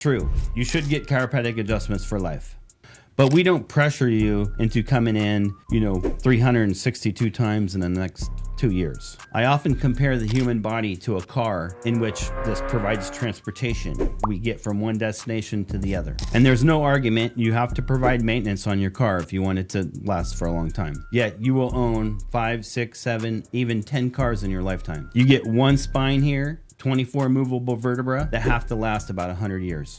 True, you should get chiropractic adjustments for life. But we don't pressure you into coming in, 362 times in the next 2 years. I often compare the human body to a car in which this provides transportation. We get from one destination to the other. And there's no argument you have to provide maintenance on your car if you want it to last for a long time. Yet you will own 5, 6, 7, even 10 cars in your lifetime. You get one spine here, 24 movable vertebra that have to last about 100 years.